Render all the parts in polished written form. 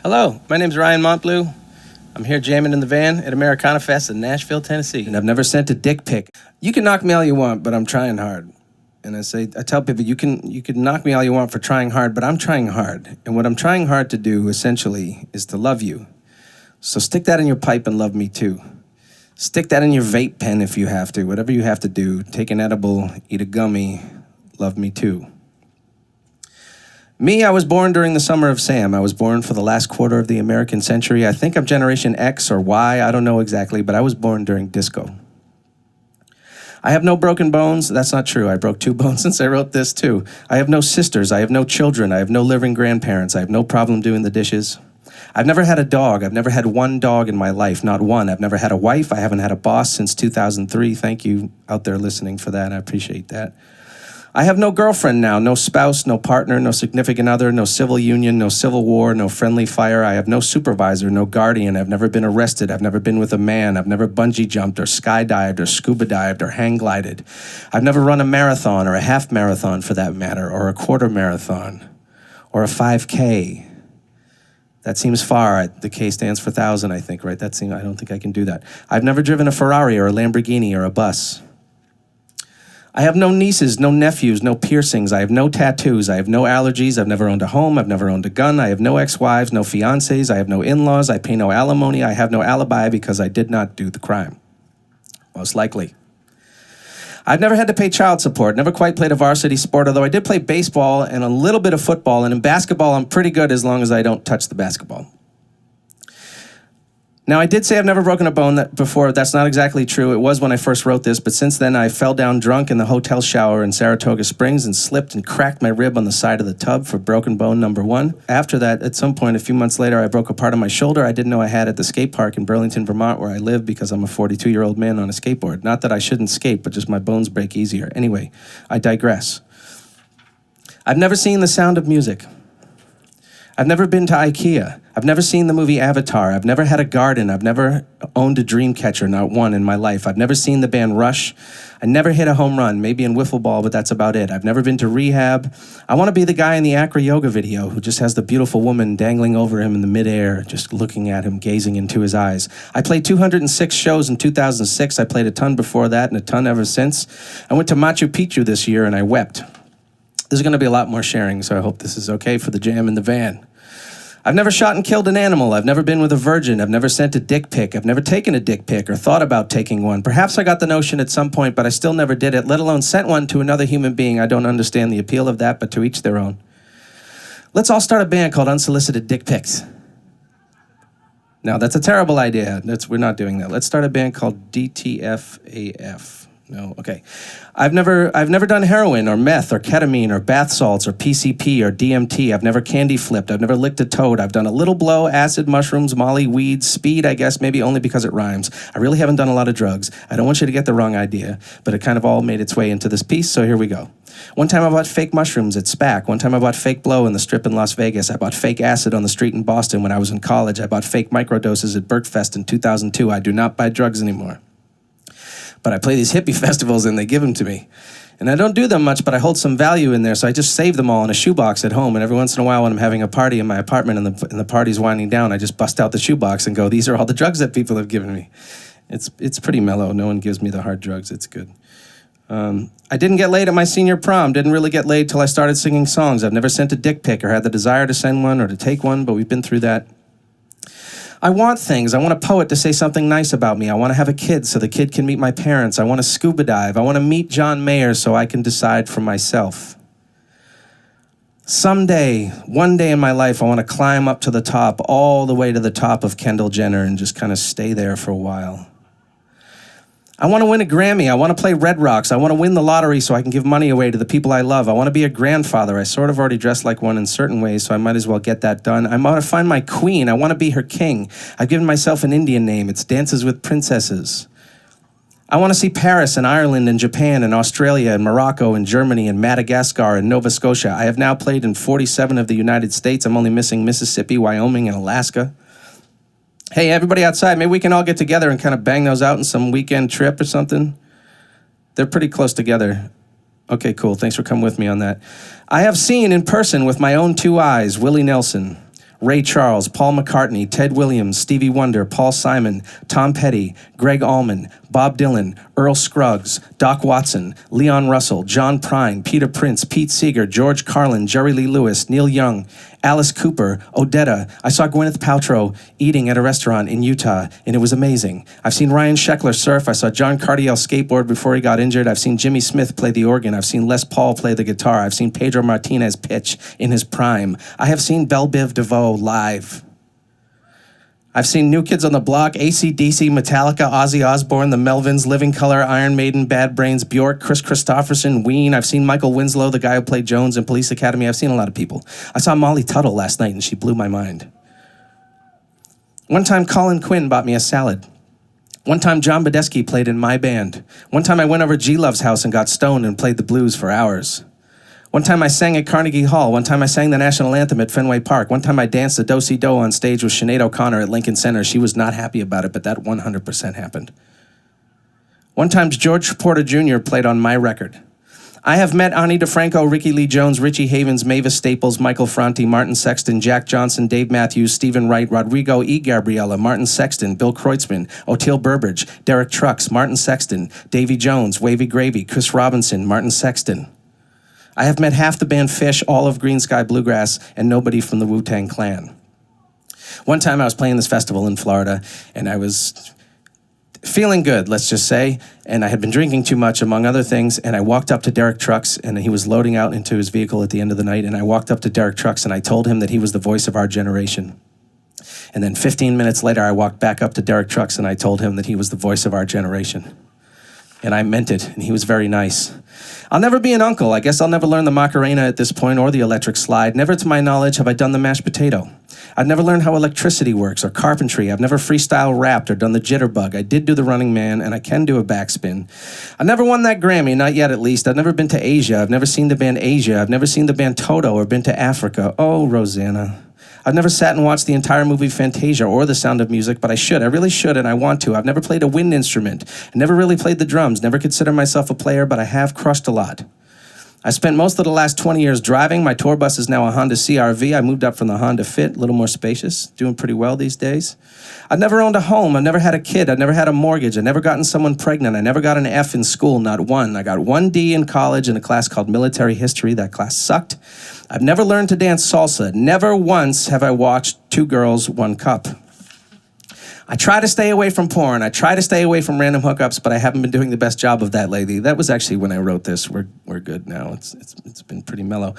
Hello, my name's Ryan Montbleau. I'm here jamming in the van at AMERICANAFEST in Nashville, Tennessee, and I've never sent a dick pic. You can knock me all you want, but I'm trying hard. And I tell people, you can knock me all you want for trying hard, but I'm trying hard. And what I'm trying hard to do, essentially, is to love you. So stick that in your pipe and love me too. Stick that in your vape pen if you have to. Whatever you have to do. Take an edible, eat a gummy, love me too. Me, I was born during the summer of Sam. I was born for the last quarter of the American century. I think I'm Generation X or Y, I don't know exactly, but I was born during disco. I have no broken bones. That's not true. I broke 2 bones since I wrote this too. I have no sisters. I have no children. I have no living grandparents. I have no problem doing the dishes. I've never had a dog. I've never had one dog in my life, not one. I've never had a wife. I haven't had a boss since 2003. Thank you out there listening for that. I appreciate that. I have no girlfriend now, no spouse, no partner, no significant other, no civil union, no civil war, no friendly fire. I have no supervisor, no guardian. I've never been arrested. I've never been with a man. I've never bungee jumped or skydived or scuba dived or hang glided. I've never run a marathon or a half marathon for that matter, or a quarter marathon or a 5K. That seems far. The K stands for 1,000, I think, right? I don't think I can do that. I've never driven a Ferrari or a Lamborghini or a bus. I have no nieces, no nephews, no piercings. I have no tattoos. I have no allergies. I've never owned a home. I've never owned a gun. I have no ex-wives, no fiancés. I have no in-laws. I pay no alimony. I have no alibi because I did not do the crime. Most likely. I've never had to pay child support. Never quite played a varsity sport, although I did play baseball and a little bit of football. And in basketball, I'm pretty good as long as I don't touch the basketball. Now, I did say I've never broken a bone before. That's not exactly true. It was when I first wrote this, but since then I fell down drunk in the hotel shower in Saratoga Springs and slipped and cracked my rib on the side of the tub for broken bone number 1. After that, at some point, a few months later, I broke a part of my shoulder I didn't know I had at the skate park in Burlington, Vermont, where I live because I'm a 42-year-old man on a skateboard. Not that I shouldn't skate, but just my bones break easier. Anyway, I digress. I've never seen The Sound of Music. I've never been to IKEA. I've never seen the movie Avatar. I've never had a garden. I've never owned a dream catcher, not one in my life. I've never seen the band Rush. I never hit a home run, maybe in wiffle ball, but that's about it. I've never been to rehab. I want to be the guy in the AQUAhydrate video who just has the beautiful woman dangling over him in the midair, just looking at him, gazing into his eyes. I played 206 shows in 2006. I played a ton before that and a ton ever since. I went to Machu Picchu this year and I wept. There's going to be a lot more sharing, so I hope this is okay for the jam in the van. I've never shot and killed an animal. I've never been with a virgin. I've never sent a dick pic. I've never taken a dick pic or thought about taking one. Perhaps I got the notion at some point, but I still never did it, let alone sent one to another human being. I don't understand the appeal of that, but to each their own. Let's all start a band called Unsolicited Dick Pics. No, that's a terrible idea. We're not doing that. Let's start a band called DTFAF. No, okay. I've never done heroin or meth or ketamine or bath salts or PCP or DMT. I've never candy flipped. I've never licked a toad. I've done a little blow, acid, mushrooms, molly, weed, speed, I guess, maybe only because it rhymes. I really haven't done a lot of drugs. I don't want you to get the wrong idea, but it kind of all made its way into this piece, so here we go. One time I bought fake mushrooms at SPAC. One time I bought fake blow in the Strip in Las Vegas. I bought fake acid on the street in Boston when I was in college. I bought fake microdoses at Berkfest in 2002. I do not buy drugs anymore. But I play these hippie festivals and they give them to me. And I don't do them much, but I hold some value in there, so I just save them all in a shoebox at home. And every once in a while when I'm having a party in my apartment and the party's winding down, I just bust out the shoebox and go, these are all the drugs that people have given me. It's pretty mellow. No one gives me the hard drugs. It's good. I didn't get laid at my senior prom. Didn't really get laid till I started singing songs. I've never sent a dick pic or had the desire to send one or to take one, but we've been through that. I want things. I want a poet to say something nice about me. I want to have a kid so the kid can meet my parents. I want to scuba dive. I want to meet John Mayer so I can decide for myself. Someday, one day in my life, I want to climb up to the top, all the way to the top of Kendall Jenner and just kind of stay there for a while. I want to win a Grammy. I want to play Red Rocks. I want to win the lottery so I can give money away to the people I love. I want to be a grandfather. I sort of already dress like one in certain ways, so I might as well get that done. I want to find my queen. I want to be her king. I've given myself an Indian name. It's Dances with Princesses. I want to see Paris and Ireland and Japan and Australia and Morocco and Germany and Madagascar and Nova Scotia. I have now played in 47 of the United States. I'm only missing Mississippi, Wyoming, and Alaska. Hey, everybody outside, maybe we can all get together and kind of bang those out in some weekend trip or something. They're pretty close together. Okay, cool. Thanks for coming with me on that. I have seen in person with my own two eyes Willie Nelson, Ray Charles, Paul McCartney, Ted Williams, Stevie Wonder, Paul Simon, Tom Petty, Greg Allman, Bob Dylan, Earl Scruggs, Doc Watson, Leon Russell, John Prine, Peter Prince, Pete Seeger, George Carlin, Jerry Lee Lewis, Neil Young, Alice Cooper, Odetta. I saw Gwyneth Paltrow eating at a restaurant in Utah, and it was amazing. I've seen Ryan Sheckler surf. I saw John Cardiel skateboard before he got injured. I've seen Jimmy Smith play the organ. I've seen Les Paul play the guitar. I've seen Pedro Martinez pitch in his prime. I have seen Belle Biv DeVoe live. I've seen New Kids on the Block, AC/DC, Metallica, Ozzy Osbourne, the Melvins, Living Colour, Iron Maiden, Bad Brains, Bjork, Chris Christopherson, Ween. I've seen Michael Winslow, the guy who played Jones in Police Academy. I've seen a lot of people. I saw Molly Tuttle last night, and she blew my mind. One time, Colin Quinn bought me a salad. One time, John Badesky played in my band. One time, I went over G-Love's house and got stoned and played the blues for hours. One time I sang at Carnegie Hall. One time I sang the national anthem at Fenway Park. One time I danced the Do-Si-Do on stage with Sinead O'Connor at Lincoln Center. She was not happy about it, but that 100% happened. One time George Porter Jr. played on my record. I have met Ani DeFranco, Ricky Lee Jones, Richie Havens, Mavis Staples, Michael Franti, Martin Sexton, Jack Johnson, Dave Matthews, Stephen Wright, Rodrigo E. Gabriella, Martin Sexton, Bill Kreutzmann, Oteil Burbridge, Derek Trucks, Martin Sexton, Davy Jones, Wavy Gravy, Chris Robinson, Martin Sexton. I have met half the band Fish, all of Green Sky Bluegrass, and nobody from the Wu-Tang Clan. One time I was playing this festival in Florida, and I was feeling good, let's just say, and I had been drinking too much, among other things, and I walked up to Derek Trucks, and he was loading out into his vehicle at the end of the night, and I walked up to Derek Trucks, and I told him that he was the voice of our generation. And then 15 minutes later, I walked back up to Derek Trucks, and I told him that he was the voice of our generation. And I meant it, and he was very nice. I'll never be an uncle. I guess I'll never learn the Macarena at this point or the electric slide. Never to my knowledge have I done the mashed potato. I've never learned how electricity works or carpentry. I've never freestyle rapped or done the jitterbug. I did do the Running Man, and I can do a backspin. I've never won that Grammy, not yet at least. I've never been to Asia. I've never seen the band Asia. I've never seen the band Toto or been to Africa. Oh, Rosanna. I've never sat and watched the entire movie Fantasia or The Sound of Music, but I should. I really should, and I want to. I've never played a wind instrument. I never really played the drums. Never considered myself a player, but I have crushed a lot. I spent most of the last 20 years driving. My tour bus is now a Honda CR-V. I moved up from the Honda Fit, a little more spacious, doing pretty well these days. I've never owned a home. I've never had a kid. I've never had a mortgage. I've never gotten someone pregnant. I never got an F in school, not one. I got one D in college in a class called Military History. That class sucked. I've never learned to dance salsa. Never once have I watched Two Girls, One Cup. I try to stay away from porn. I try to stay away from random hookups, but I haven't been doing the best job of that lately. That was actually when I wrote this. We're good now. It's been pretty mellow.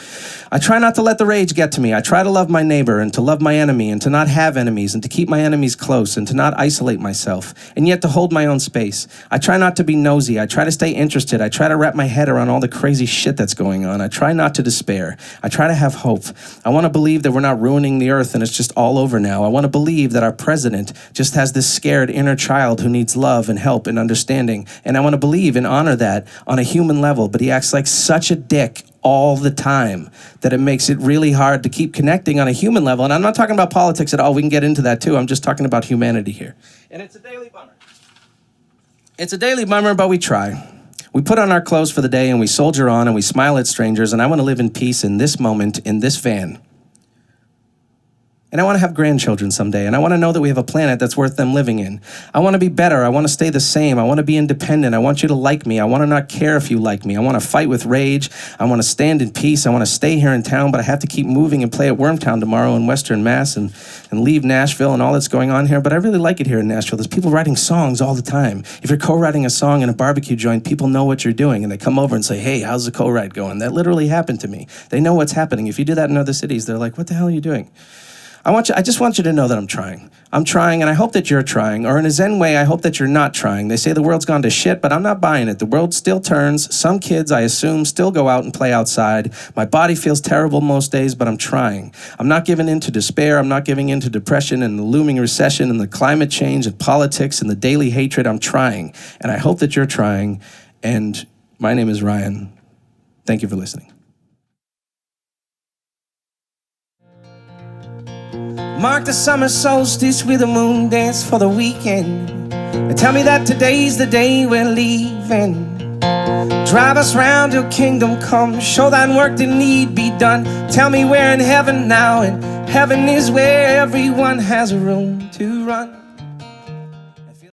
I try not to let the rage get to me. I try to love my neighbor and to love my enemy and to not have enemies and to keep my enemies close and to not isolate myself and yet to hold my own space. I try not to be nosy. I try to stay interested. I try to wrap my head around all the crazy shit that's going on. I try not to despair. I try to have hope. I want to believe that we're not ruining the earth and it's just all over now. I want to believe that our president just has this scared inner child who needs love and help and understanding. And I want to believe and honor that on a human level, but he acts like such a dick all the time that it makes it really hard to keep connecting on a human level. And I'm not talking about politics at all. We can get into that too. I'm just talking about humanity here. And it's a daily bummer. It's a daily bummer, but we try. We put on our clothes for the day and we soldier on and we smile at strangers. And I want to live in peace in this moment, in this van. And I want to have grandchildren someday, and I want to know that we have a planet that's worth them living in. I want to be better. I want to stay the same. I want to be independent. I want you to like me. I want to not care if you like me. I want to fight with rage. I want to stand in peace. I want to stay here in town, but I have to keep moving and play at Wormtown tomorrow in Western Mass and leave Nashville and all that's going on here. But I really like it here in Nashville. There's people writing songs all the time. If you're co-writing a song in a barbecue joint, people know what you're doing, and they come over and say, hey, how's the co-write going? That literally happened to me. They know what's happening. If you do that in other cities, they're like, what the hell are you doing? I just want you to know that I'm trying. I'm trying, and I hope that you're trying. Or in a Zen way, I hope that you're not trying. They say the world's gone to shit, but I'm not buying it. The world still turns. Some kids, I assume, still go out and play outside. My body feels terrible most days, but I'm trying. I'm not giving in to despair. I'm not giving in to depression and the looming recession and the climate change and politics and the daily hatred. I'm trying, and I hope that you're trying. And my name is Ryan. Thank you for listening. Mark the summer solstice with a moon dance for the weekend. And tell me that today's the day we're leaving. Drive us round your kingdom come. Show thine work that need be done. Tell me we're in heaven now, and heaven is where everyone has room to run.